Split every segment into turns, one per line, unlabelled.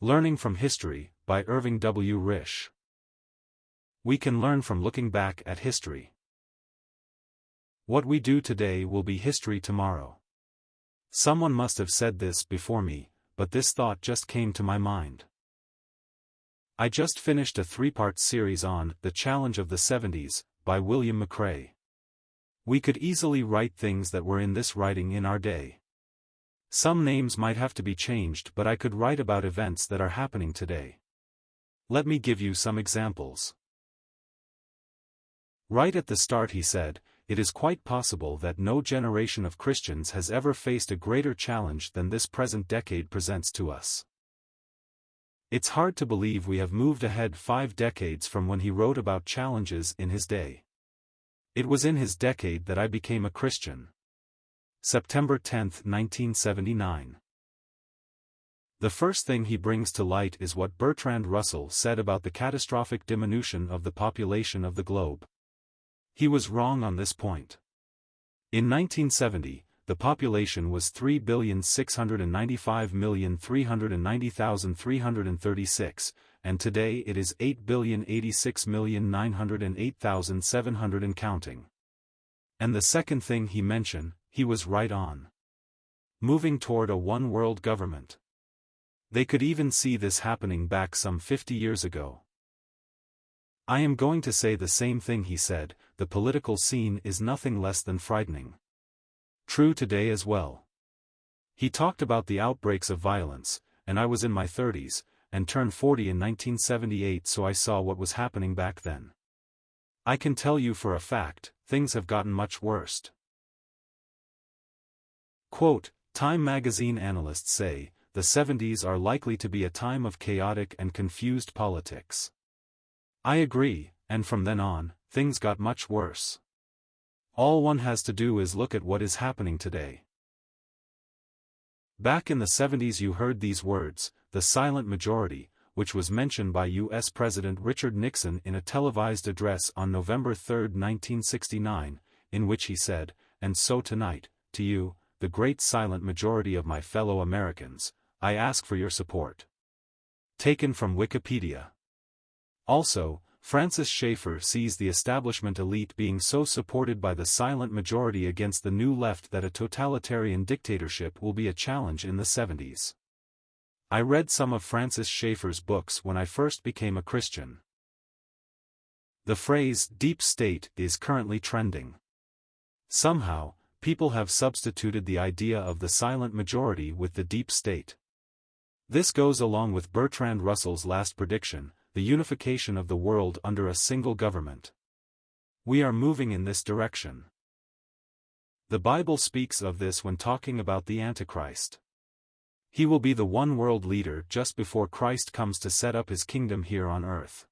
Learning from History, by Irving W. Risch. We can learn from looking back at history. What we do today will be history tomorrow. Someone must have said this before me, but this thought just came to my mind. I just finished a 3-part series on The Challenge of the 70s, by William McRae. We could easily write things that were in this writing in our day. Some names might have to be changed, but I could write about events that are happening today. Let me give you some examples. Right at the start he said, "It is quite possible that no generation of Christians has ever faced a greater challenge than this present decade presents to us." It's hard to believe we have moved ahead 5 decades from when he wrote about challenges in his day. It was in his decade that I became a Christian. September 10, 1979. The first thing he brings to light is what Bertrand Russell said about the catastrophic diminution of the population of the globe. He was wrong on this point. In 1970, the population was 3,695,390,336, and today it is 8,086,908,700 and counting. And the second thing he mentioned, he was right on. Moving toward a one-world government. They could even see this happening back some 50 years ago. I am going to say the same thing he said, the political scene is nothing less than frightening. True today as well. He talked about the outbreaks of violence, and I was in my 30s, and turned 40 in 1978, so I saw what was happening back then. I can tell you for a fact, things have gotten much worse. Quote, Time magazine analysts say, the 70s are likely to be a time of chaotic and confused politics. I agree, and from then on, things got much worse. All one has to do is look at what is happening today. Back in the 70s you heard these words, the silent majority, which was mentioned by U.S. President Richard Nixon in a televised address on November 3, 1969, in which he said, "And so tonight, to you, the great silent majority of my fellow Americans, I ask for your support." Taken from Wikipedia. Also, Francis Schaeffer sees the establishment elite being so supported by the silent majority against the new left that a totalitarian dictatorship will be a challenge in the 70s. I read some of Francis Schaeffer's books when I first became a Christian. The phrase deep state is currently trending. Somehow, people have substituted the idea of the silent majority with the deep state. This goes along with Bertrand Russell's last prediction, the unification of the world under a single government. We are moving in this direction. The Bible speaks of this when talking about the Antichrist. He will be the one-world leader just before Christ comes to set up his kingdom here on earth.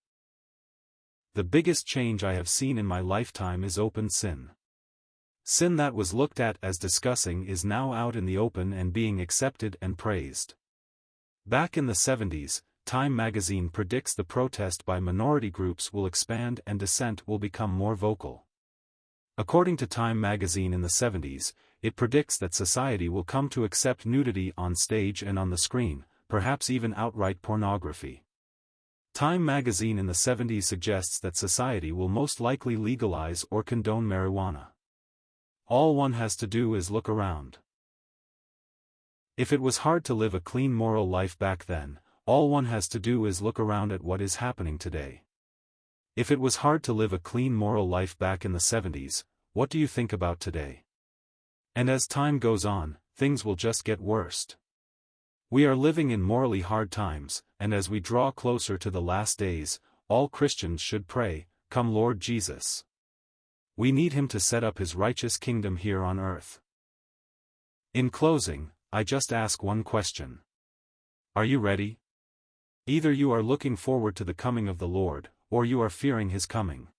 The biggest change I have seen in my lifetime is open sin. Sin that was looked at as disgusting is now out in the open and being accepted and praised. Back in the 70s, Time magazine predicts the protest by minority groups will expand and dissent will become more vocal. According to Time magazine in the 70s, it predicts that society will come to accept nudity on stage and on the screen, perhaps even outright pornography. Time magazine in the 70s suggests that society will most likely legalize or condone marijuana. All one has to do is look around. If it was hard to live a clean moral life back then, all one has to do is look around at what is happening today. If it was hard to live a clean moral life back in the 70s, what do you think about today? And as time goes on, things will just get worse. We are living in morally hard times, and as we draw closer to the last days, all Christians should pray, "Come Lord Jesus." We need him to set up his righteous kingdom here on earth. In closing, I just ask one question. Are you ready? Either you are looking forward to the coming of the Lord, or you are fearing his coming.